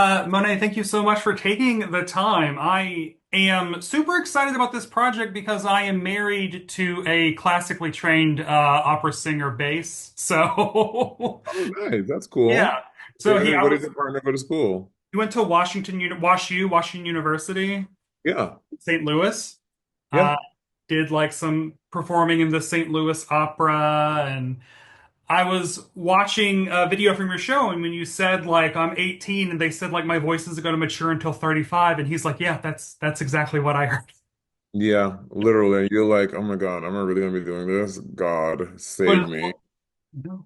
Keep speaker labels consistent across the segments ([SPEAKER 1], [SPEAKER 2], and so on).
[SPEAKER 1] Monet, thank you so much for taking the time. I am super excited about this project because I am married to a classically trained opera singer bass. So,
[SPEAKER 2] Oh, nice. That's cool.
[SPEAKER 1] yeah. So
[SPEAKER 2] Where did your partner go to school?
[SPEAKER 1] he went to Washington University,
[SPEAKER 2] Yeah.
[SPEAKER 1] St. Louis.
[SPEAKER 2] Yeah.
[SPEAKER 1] Uh, did like some performing in the St. Louis Opera, and I was watching a video from your show, and when you said like I'm 18, and they said like my voice isn't going to mature until 35, and he's like, yeah, that's exactly what I heard.
[SPEAKER 2] Yeah. Literally. You're like, oh my God, am I really gonna be doing this? God, save
[SPEAKER 1] But
[SPEAKER 2] me.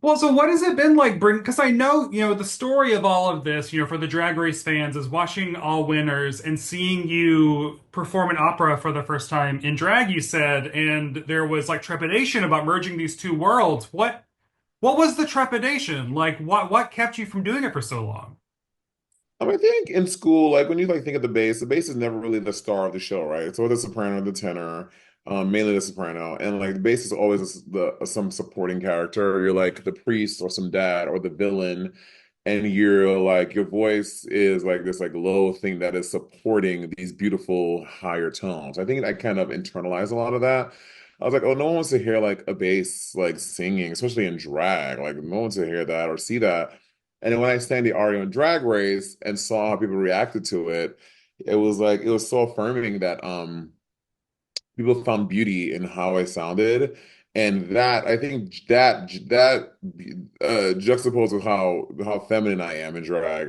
[SPEAKER 1] well, so what has it been like bring? Because I know the story of all of this, for the Drag Race fans, is watching All Winners and seeing you perform an opera for the first time in drag. You said, and there was like trepidation about merging these two worlds. What was the trepidation? Like, what kept you from doing it for so long?
[SPEAKER 2] I think in school, like when you like think of the bass is never really the star of the show, right? It's always the soprano, the tenor, mainly the soprano, and like the bass is always some supporting character. You're like the priest or some dad or the villain, and you're like your voice is like this like low thing that is supporting these beautiful higher tones. I think I kind of internalized a lot of that. I was like, oh, no one wants to hear like a bass like singing, especially in drag. Like no one wants to hear that or see that. And then when I sang the aria in Drag Race and saw how people reacted to it, it was like it was so affirming that people found beauty in how I sounded. And that I think that juxtaposed with how feminine I am in drag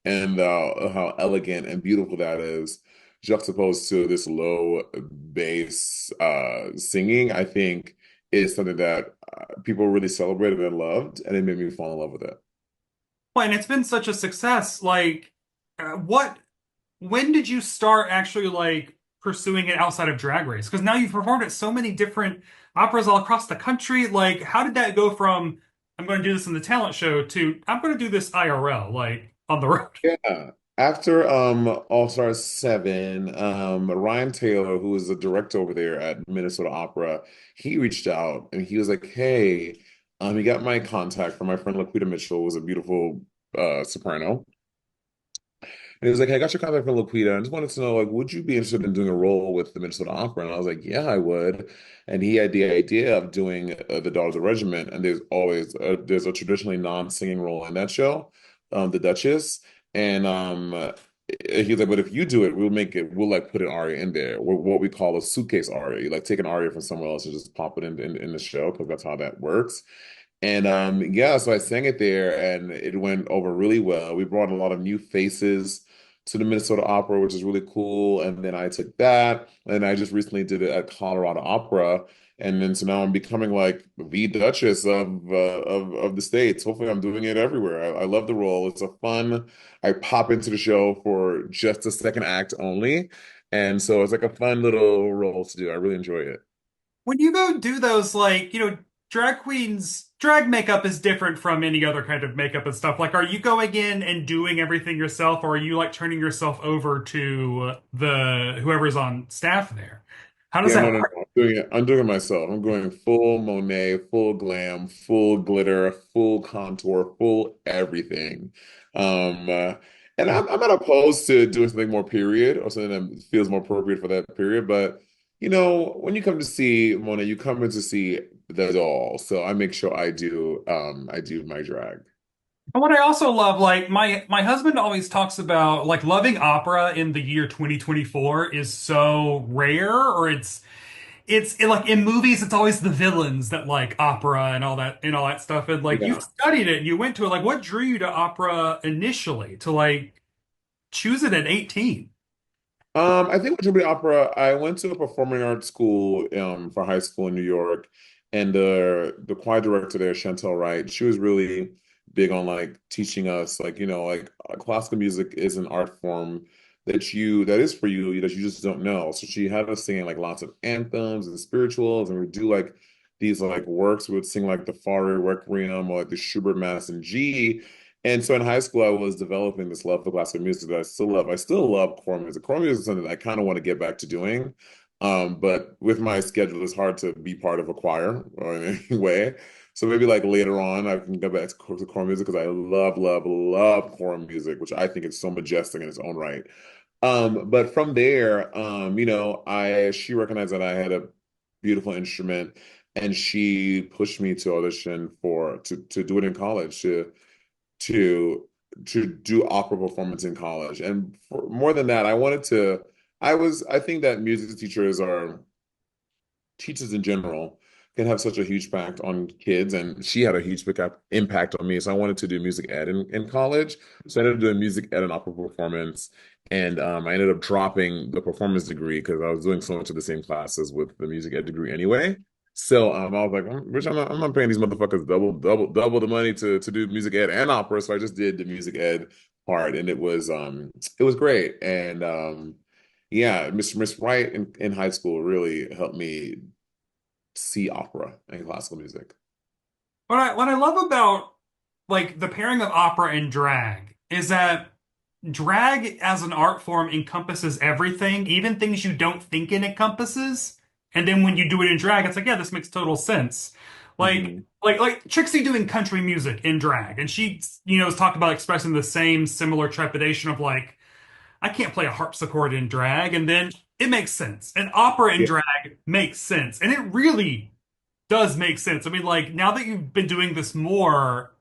[SPEAKER 2] and how elegant and beautiful that is, juxtaposed to this low bass singing, I think is something that people really celebrated and loved, and it made me fall in love with it.
[SPEAKER 1] Well, and it's been such a success. Like, what? When did you start actually like pursuing it outside of Drag Race? Because now you've performed at so many different operas all across the country. Like, how did that go from I'm going to do this in the talent show to I'm going to do this IRL, like on the road?
[SPEAKER 2] Yeah. After All Star 7, Ryan Taylor, who is the director over there at Minnesota Opera, he reached out and he was like, "Hey, he got my contact from my friend Laquita Mitchell, who was a beautiful soprano. And he was like, "Hey, I got your contact from Laquita. I just wanted to know, like, would you be interested in doing a role with the Minnesota Opera?" And I was like, "Yeah, I would." And he had the idea of doing the Daughters of Regiment, and there's a traditionally non-singing role in that show, the Duchess. And he's like, "But if you do it, we'll like put an aria in there, what we call a suitcase aria. You like take an aria from somewhere else and just pop it in the show because that's how that works." And yeah, so I sang it there and it went over really well. We brought a lot of new faces to the Minnesota Opera, which is really cool. And then I took that and I just recently did it at Colorado Opera. And then so now I'm becoming like the Duchess of the States. Hopefully I'm doing it everywhere. I love the role. It's a fun, I pop into the show for just a second act only. And so it's like a fun little role to do. I really enjoy it.
[SPEAKER 1] When you go do those, like, drag queens, drag makeup is different from any other kind of makeup and stuff. Like, are you going in and doing everything yourself, or are you like turning yourself over to the whoever's on staff there? How does
[SPEAKER 2] Yeah,
[SPEAKER 1] that
[SPEAKER 2] no, no, no.
[SPEAKER 1] work?
[SPEAKER 2] I'm doing it. I'm doing it myself. I'm going full Monet, full glam, full glitter, full contour, full everything. Um, uh, and I'm not opposed to doing something more period or something that feels more appropriate for that period. But when you come to see Monet, you come in to see the doll. So I make sure I do my drag.
[SPEAKER 1] And what I also love, like my husband always talks about like loving opera in the year 2024 is so rare, or like in movies, it's always the villains that like opera and all that stuff. And like you've
[SPEAKER 2] Yeah.
[SPEAKER 1] studied it, you went to it. Like, what drew you to opera initially to like choose it at 18?
[SPEAKER 2] I think with Tribute Opera, I went to a performing arts school for high school in New York, and the choir director there, Chantel Wright, she was really big on like teaching us like classical music is an art form that is for you that you just don't know. So she had us singing like lots of anthems and spirituals, and we do like these like works. We would sing like the Fauré Requiem or like the Schubert Mass in G. And so in high school, I was developing this love for classical music that I still love. I still love choral music. Choral music is something that I kind of want to get back to doing. But with my schedule, it's hard to be part of a choir or in any way. So maybe like later on, I can go back to choral music because I love, love, love choral music, which I think is so majestic in its own right. But from there, she recognized that I had a beautiful instrument, and she pushed me to audition to do it in college, to to do opera performance in college. And for more than that, I think that music teachers are teachers in general can have such a huge impact on kids, and she had a huge impact on me. So I wanted to do music ed in college. So I ended up doing music ed and opera performance, and I ended up dropping the performance degree because I was doing so much of the same classes with the music ed degree anyway. So I was like, Rich, I'm not paying these motherfuckers double the money to do music ed and opera. So I just did the music ed part, and it was great. And yeah, Miss Wright in high school really helped me see opera and classical music.
[SPEAKER 1] What I love about like the pairing of opera and drag is that drag as an art form encompasses everything, even things you don't think it encompasses. And then when you do it in drag, it's like, yeah, this makes total sense. Like,
[SPEAKER 2] Hmm.
[SPEAKER 1] like Trixie doing country music in drag, and she, has talked about expressing the same similar trepidation of like, I can't play a harpsichord in drag, and then it makes sense. And opera in
[SPEAKER 2] Yeah.
[SPEAKER 1] drag makes sense, and it really does make sense. I mean, like now that you've been doing this more,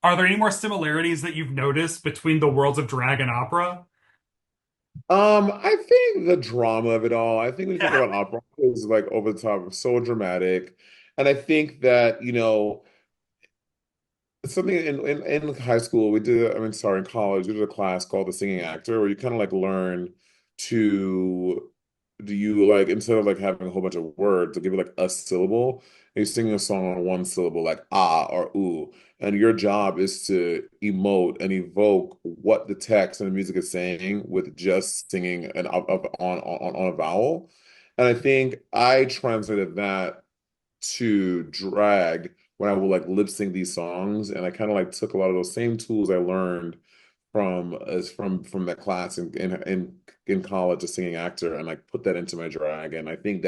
[SPEAKER 1] are there any more similarities that you've noticed between the worlds of drag and opera?
[SPEAKER 2] I think the drama of it all, I think when you think
[SPEAKER 1] Yeah.
[SPEAKER 2] about opera, is like over the top, so dramatic. And I think that, something in high school, in college, we did a class called the singing actor, where you kind of like learn to, do you like, instead of like having a whole bunch of words, to give it like a syllable, and you sing a song on one syllable, like ah or ooh. And your job is to emote and evoke what the text and the music is saying with just singing on a vowel. And I think I translated that to drag when I would like lip sync these songs, and I kind of like took a lot of those same tools I learned from that class in college as singing actor, and like put that into my drag. And I think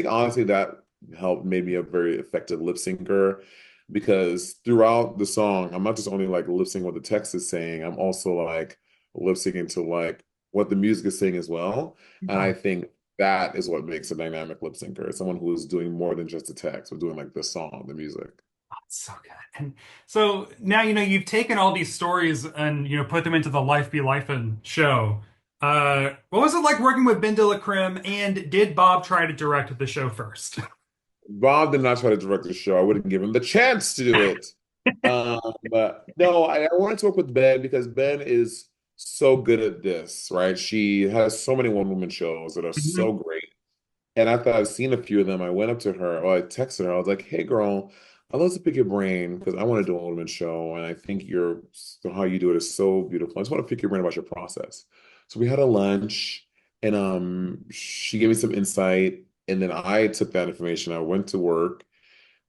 [SPEAKER 2] honestly that helped made me a very effective lip syncer, because throughout the song I'm not just only like lip syncing what the text is saying, I'm also like lip syncing to like what the music is saying as well. And I
[SPEAKER 1] Oh,
[SPEAKER 2] think that is what makes a dynamic lip syncer. Someone who is doing more than just the text, but doing like the song, the music.
[SPEAKER 1] it's so good. And so now you've taken all these stories and put them into the Life Be Lifin' show. What was it like working with Ben de la Creme, and did Bob try to direct the show first?
[SPEAKER 2] Bob did not try to direct the show. I wouldn't give him the chance to do it. But no, I wanted to work with Ben because Ben is so good at this, right? She has so many one-woman shows that are so
[SPEAKER 1] Mhm.
[SPEAKER 2] great. And after I've seen a few of them, I went up to her, or I texted her. I was like, "Hey, girl, I'd love to pick your brain because I want to do a woman show, and I think how you do it is so beautiful. I just want to pick your brain about your process." So we had a lunch, and she gave me some insight, and then I took that information. I went to work,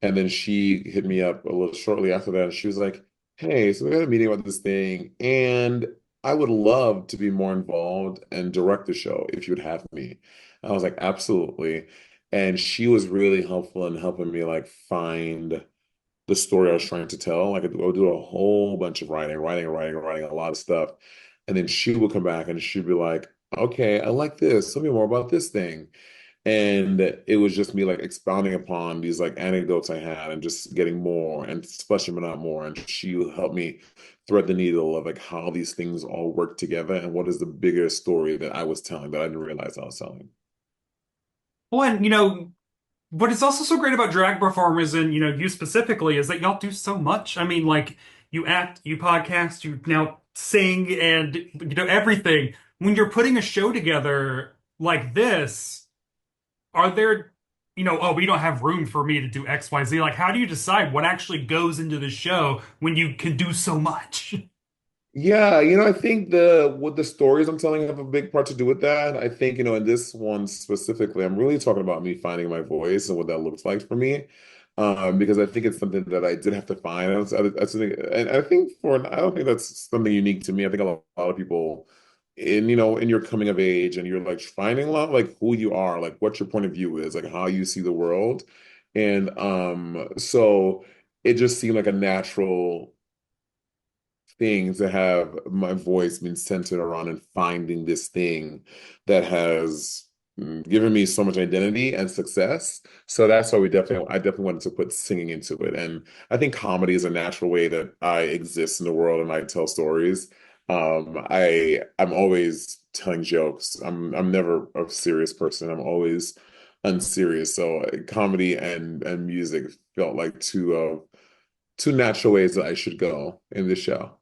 [SPEAKER 2] and then she hit me up a little shortly after that, and she was like, "Hey, so we had a meeting about this thing, and I would love to be more involved and direct the show if you would have me." I was like, "Absolutely." And she was really helpful in helping me like find the story I was trying to tell. Like I would do a whole bunch of writing a lot of stuff. And then she would come back and she'd be like, "Okay, I like this. Tell me more about this thing." And it was just me like expounding upon these like anecdotes I had and just getting more and fleshing them out more. And she helped me thread the needle of like how these things all work together and what is the bigger story that I was telling that I didn't realize I was telling.
[SPEAKER 1] Well, and what is also so great about drag performers, and you specifically, is that y'all do so much. I mean, like you act, you podcast, you now sing, and everything. When you're putting a show together like this, are there, oh, we don't have room for me to do XYZ. Like, how do you decide what actually goes into the show when you can do so much?
[SPEAKER 2] Yeah, I think with the stories I'm telling have a big part to do with that. I think, in this one specifically, I'm really talking about me finding my voice and what that looks like for me. Because I think it's something that I did have to find. That's something, and I think I don't think that's something unique to me. I think a lot of people in your coming of age and you're like finding a lot like who you are, like what your point of view is, like how you see the world. And so it just seemed like a natural thing to have my voice being centered around and finding this thing that has given me so much identity and success. So that's why I definitely wanted to put singing into it. And I think comedy is a natural way that I exist in the world and I tell stories. I'm always telling jokes. I'm never a serious person. I'm always unserious. So comedy and music felt like two natural ways that I should go in this show.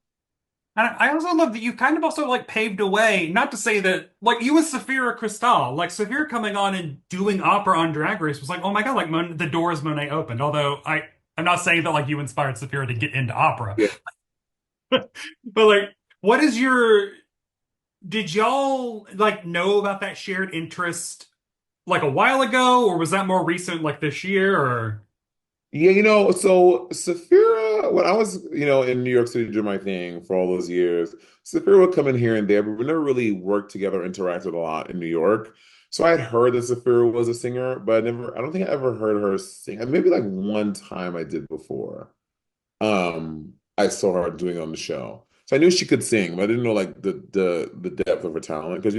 [SPEAKER 1] And I also love that you kind of also like paved a way, not to say that like you and Sapphira Cristál, like Sapphira coming on and doing opera on Drag Race was like, oh my God, like the doors Monet opened. Although I'm not saying that like you inspired Sapphira to get into opera.
[SPEAKER 2] Yeah.
[SPEAKER 1] But like, what is your did y'all like know about that shared interest like a while ago, or was that more recent, like this year, or
[SPEAKER 2] Yeah, so Sapphira, when I was, in New York City doing my thing for all those years, Sapphira would come in here and there, but we never really worked together, interacted a lot in New York. So I had heard that Sapphira was a singer, but I don't think I ever heard her sing. Maybe like one time I did before. I saw her doing it on the show. So I knew she could sing, but I didn't know like the depth of her talent. Because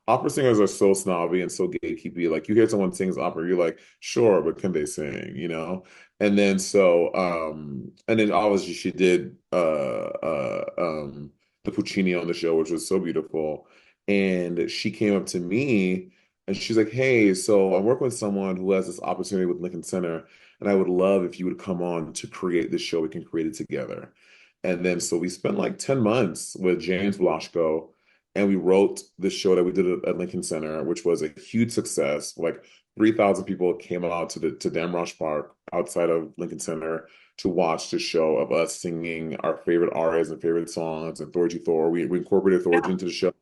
[SPEAKER 2] opera singers are so snobby and so gatekeepy. Like you hear someone sings opera, you're like, sure, but can they sing? And then obviously she did the Puccini on the show, which was so beautiful. And she came up to me and she's like, hey, so I'm working with someone who has this opportunity with Lincoln Center. And I would love if you would come on to create this show. We can create it together. And then so we spent like 10 months with James Blaschko and we wrote the show that we did at Lincoln Center, which was a huge success. Like 3,000 people came out to Damrosch Park outside of Lincoln Center to watch the show of us singing our favorite arias and favorite songs and Thorgy Thor. We incorporated Thorgy
[SPEAKER 1] yeah.
[SPEAKER 2] into the show,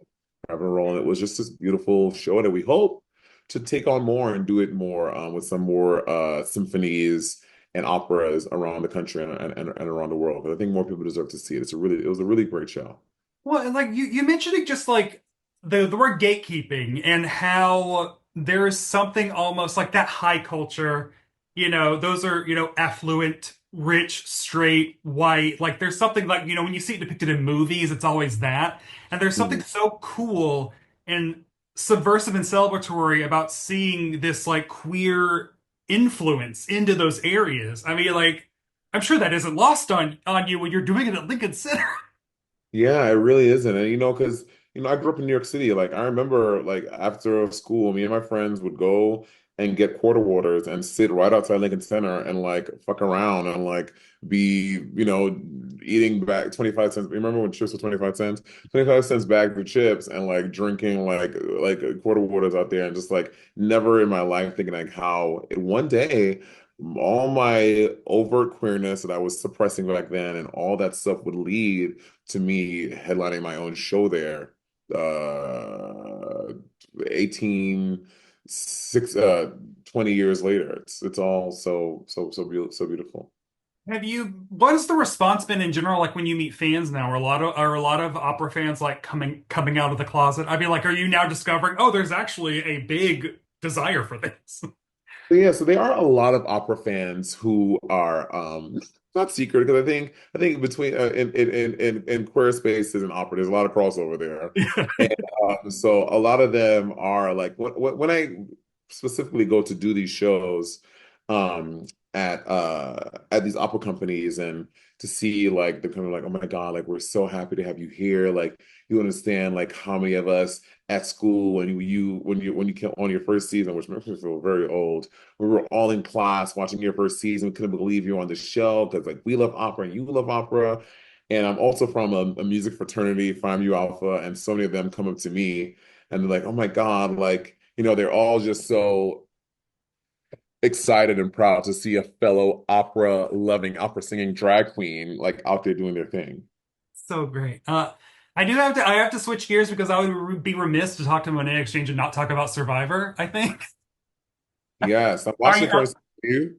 [SPEAKER 2] having a role, and it was just this beautiful show that we hope to take on more and do it more with some more symphonies and operas around the country and around the world. But I think more people deserve to see it. It was a really great show.
[SPEAKER 1] Well, and, like you mentioning just like the word gatekeeping and how there is something almost like that high culture, those are, affluent, rich, straight, white. Like there's something like, when you see it depicted in movies, it's always that. And there's something
[SPEAKER 2] Mhm.
[SPEAKER 1] so cool and subversive and celebratory about seeing this like queer influence into those areas. I mean, like, I'm sure that isn't lost on you when you're doing it at Lincoln Center.
[SPEAKER 2] Yeah, it really isn't. And because I grew up in New York City. Like I remember like after school, me and my friends would go and get quarter waters and sit right outside Lincoln Center and like fuck around and like be, eating back 25 cents. Remember when chips were 25 cents? 25 cents bag for chips and like drinking like quarter waters out there and just like never in my life thinking like how one day all my overt queerness that I was suppressing back then and all that stuff would lead to me headlining my own show there, 18 6 20 years later. It's all so beautiful.
[SPEAKER 1] What has the response been in general like when you meet fans now? Are a lot of opera fans like coming out of the closet? I mean, like, are you now discovering, oh, there's actually a big desire for this?
[SPEAKER 2] So yeah, so there are a lot of opera fans who are not secret because I think between in queer spaces and opera, there's a lot of crossover there, and so a lot of them are like when I specifically go to do these shows um, at these opera companies and to see like they're kind of like, oh my God, like we're so happy to have you here, like you understand like how many of us at school when you came on your first season, which makes me feel very old, we were all in class watching your first season. We couldn't believe you were on the show because like we love opera and you love opera. And I'm also from a music fraternity, Phi Mu Alpha, and so many of them come up to me and they're like, "Oh my God!" Like they're all just so excited and proud to see a fellow opera loving, opera singing drag queen like out there doing their thing.
[SPEAKER 1] So great. I have to switch gears because I would be remiss to talk to Monét X Change and not talk about Survivor, I think.
[SPEAKER 2] Yes, I'm watching
[SPEAKER 1] I
[SPEAKER 2] the first few.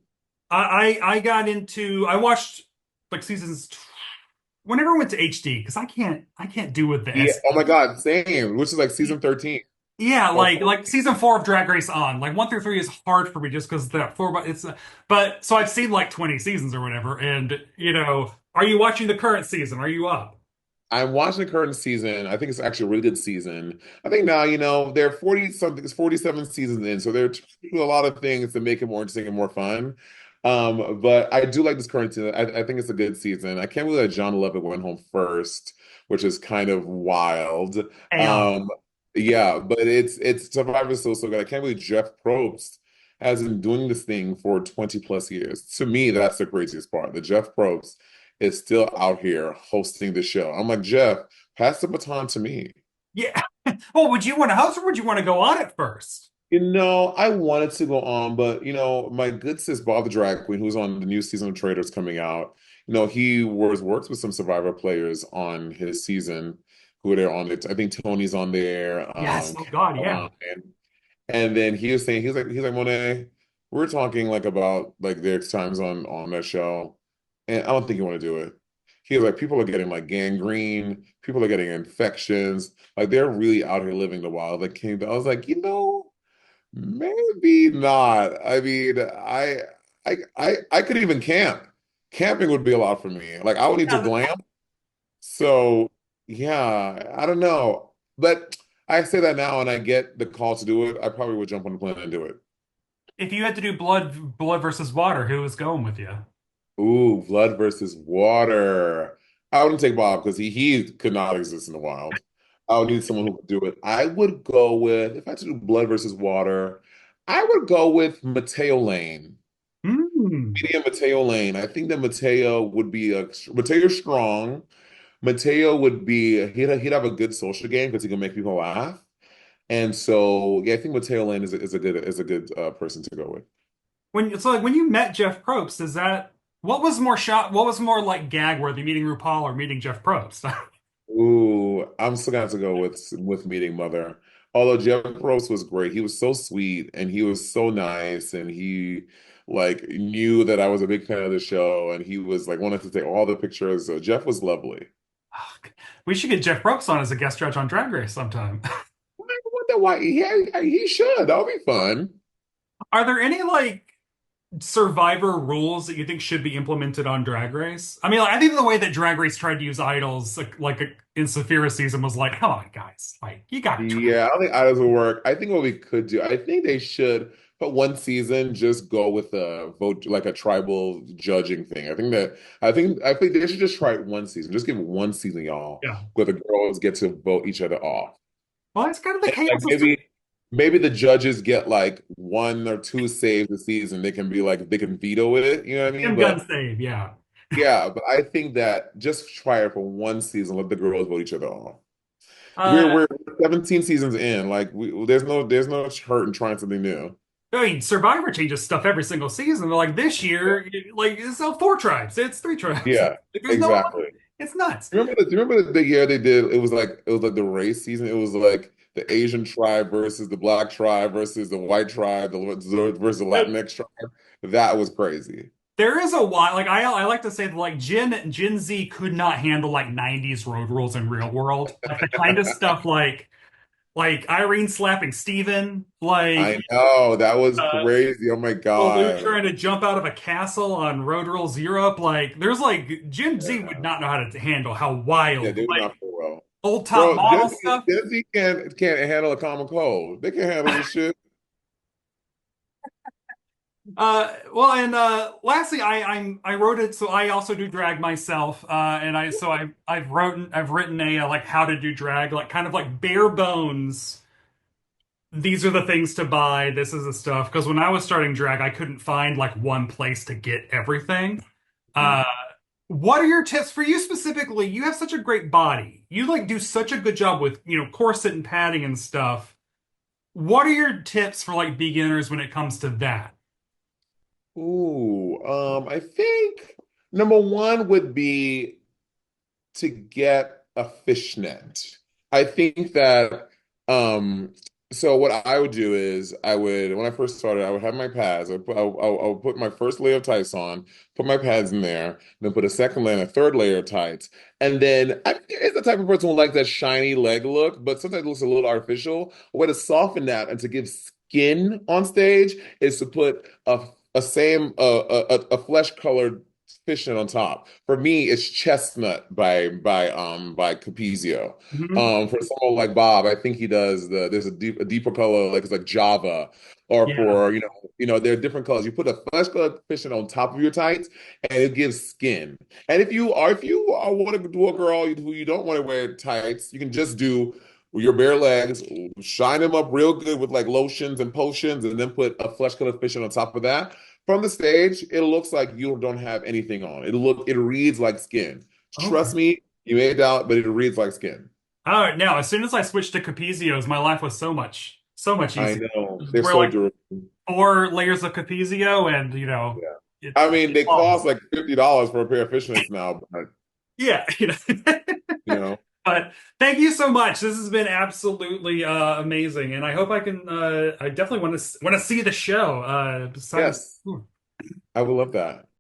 [SPEAKER 1] I watched like seasons whenever I went to HD because I can't do with
[SPEAKER 2] Yeah.
[SPEAKER 1] this.
[SPEAKER 2] Oh my God, same. Which is like season 13.
[SPEAKER 1] Yeah,
[SPEAKER 2] Or
[SPEAKER 1] like season 4 of Drag Race on. Like 1 through 3 is hard for me just because that four, but it's but so I've seen like 20 seasons or whatever. And are you watching the current season? Are you up?
[SPEAKER 2] I'm watching the current season. I think it's actually a really good season. I think now, they're 40 something, it's 47 seasons in, so they're trying to do a lot of things to make it more interesting and more fun. But I do like this current season. I think it's a good season. I can't believe that John Lovett went home first, which is kind of wild.
[SPEAKER 1] Chaos.
[SPEAKER 2] Um, yeah, but it's Survivor's so good. I can't believe Jeff Probst has been doing this thing for 20 plus years. To me, that's the craziest part. The Jeff Probst is still out here hosting the show. I'm like, Jeff, pass the baton to me.
[SPEAKER 1] Yeah. Well, would you want to host or would you want to go on it first?
[SPEAKER 2] I wanted to go on, but my good sis Bob the Drag Queen, who's on the new season of Traders coming out, he works with some Survivor players on his season who are on it. I think Tony's on there,
[SPEAKER 1] Yes. Oh God, yeah.
[SPEAKER 2] and then he was saying he's like Monet, we're talking like about like their times on that show, and I don't think you want to do it. He was like people are getting like gangrene, people are getting infections, like they're really out here living the wild. Like came, I was like, maybe not. I mean, I could even camp. Camping would be a lot for me. Like I would need to
[SPEAKER 1] Yeah,
[SPEAKER 2] glam. So yeah, I don't know. But I say that now and I get the call to do it. I probably would jump on the plane and do it.
[SPEAKER 1] if you had to do blood versus water, who was going with you?
[SPEAKER 2] Ooh, blood versus water. I wouldn't take Bob because he could not exist in the wild. I would need someone who could do it. I would go with, if I had to do blood versus water, I would go with Mateo Lane.
[SPEAKER 1] Hmm.
[SPEAKER 2] Medium Mateo Lane. I think that Mateo would be Mateo's strong. Mateo would be he'd have a good social game because he can make people laugh. And so yeah, I think Mateo Lane is a good person to go with.
[SPEAKER 1] When you met Jeff Probst, is that what was more like gag worthy, meeting RuPaul or meeting Jeff Probst?
[SPEAKER 2] Ooh, I'm still gonna have to go with meeting Mother. Although Jeff Rose was great, he was so sweet and he was so nice, and he like knew that I was a big fan of the show, and he was like wanted to take all the pictures. So Jeff was lovely.
[SPEAKER 1] We should get Jeff Probst on as a guest judge on Drag Race sometime.
[SPEAKER 2] I wonder why. Yeah, he should. That'll be fun.
[SPEAKER 1] Are there any like Survivor rules that you think should be implemented on Drag Race? I mean, like, I think the way that Drag Race tried to use idols, in Sapphira season, was like, come on, guys, like you gotta try.
[SPEAKER 2] Yeah, I don't think idols will work. I think what we could do, I think they should, but one season just go with a vote like a tribal judging thing. I think they should just try it one season. Just give it one season, y'all,
[SPEAKER 1] Yeah.
[SPEAKER 2] where the girls get to vote each other off.
[SPEAKER 1] Well, it's kind of the
[SPEAKER 2] Like
[SPEAKER 1] chaos of
[SPEAKER 2] maybe the judges get like one or two saves a season. They can be like they can veto it, you know what I mean?
[SPEAKER 1] Tim Gun
[SPEAKER 2] But
[SPEAKER 1] save. Yeah.
[SPEAKER 2] yeah, but I think that just try it for one season, let the girls vote each other off. We're
[SPEAKER 1] Uh,
[SPEAKER 2] we're 17 seasons in. Like there's no hurt in trying something new.
[SPEAKER 1] I mean, Survivor changes stuff every single season. They're like this year, like it's not 4 tribes, it's 3 tribes.
[SPEAKER 2] Yeah,
[SPEAKER 1] Like, there's no,
[SPEAKER 2] exactly.
[SPEAKER 1] it's nuts.
[SPEAKER 2] Do you remember the year they did? It was like the race season. It was like the Asian tribe versus the black tribe versus the white tribe, versus the Latinx tribe. That was crazy.
[SPEAKER 1] There is a why. Like I like to say that like Gen Z could not handle like 90s road rules in real world. Like the kind of stuff like Irene slapping Steven, like
[SPEAKER 2] I know that was
[SPEAKER 1] uh
[SPEAKER 2] crazy. Oh my
[SPEAKER 1] Baloo
[SPEAKER 2] God.
[SPEAKER 1] trying to jump out of a castle on Road Rules Europe. Like there's like Gen Z would
[SPEAKER 2] Yeah,
[SPEAKER 1] not know how to handle how
[SPEAKER 2] yeah,
[SPEAKER 1] wild
[SPEAKER 2] they were
[SPEAKER 1] like
[SPEAKER 2] not for well.
[SPEAKER 1] old top
[SPEAKER 2] Bro,
[SPEAKER 1] model
[SPEAKER 2] Gen Z,
[SPEAKER 1] stuff.
[SPEAKER 2] Gen Z can't handle a common cold. They can handle this shit.
[SPEAKER 1] Well, and lastly, I wrote it, so I also do drag myself, and I've written a like how to do drag, like kind of like bare bones. These are the things to buy. This is the stuff. Because when I was starting drag, I couldn't find like one place to get everything. Uh, what are your tips for you specifically? You have such a great body. You like do such a good job with corset and padding and stuff. What are your tips for like beginners when it comes to that?
[SPEAKER 2] Ooh, I think number one would be to get a fishnet. I think that So what I would do is I would when I first started, I would have my pads. I would put my first layer of tights on, put my pads in there, then put a second layer and a third layer of tights. And then I is the type of person who like that shiny leg look, but sometimes it looks a little artificial. A way to soften that and to give skin on stage is to put a same a flesh colored fishnet on top. For me, it's chestnut by Capezio.
[SPEAKER 1] Hmm.
[SPEAKER 2] For someone like Bob, I think he does there's a deeper color like it's like Java, or
[SPEAKER 1] Yeah.
[SPEAKER 2] for there are different colors. You put a flesh colored fishnet on top of your tights, and it gives skin. And if you are want to do a girl who you don't want to wear tights, you can just do your bare legs, shine them up real good with like lotions and potions, and then put a flesh colored fishnet on top of that. From the stage, it looks like you don't have anything on. It reads like skin.
[SPEAKER 1] Okay.
[SPEAKER 2] Trust me, you may doubt, but it reads like skin.
[SPEAKER 1] Oh, now as soon as I switched to Capezios, my life was so much
[SPEAKER 2] I
[SPEAKER 1] easier.
[SPEAKER 2] know.
[SPEAKER 1] Just
[SPEAKER 2] They're
[SPEAKER 1] wear
[SPEAKER 2] so
[SPEAKER 1] like
[SPEAKER 2] durable.
[SPEAKER 1] 4 layers of Capezio, and
[SPEAKER 2] Yeah. I
[SPEAKER 1] it's
[SPEAKER 2] mean, they
[SPEAKER 1] flawless.
[SPEAKER 2] cost like $50 for a pair of fishnets now, but
[SPEAKER 1] Yeah,
[SPEAKER 2] you know,
[SPEAKER 1] But thank you so much. This has been absolutely amazing, and I hope I can. I definitely want to see the show. Besides.
[SPEAKER 2] yes, I would love that.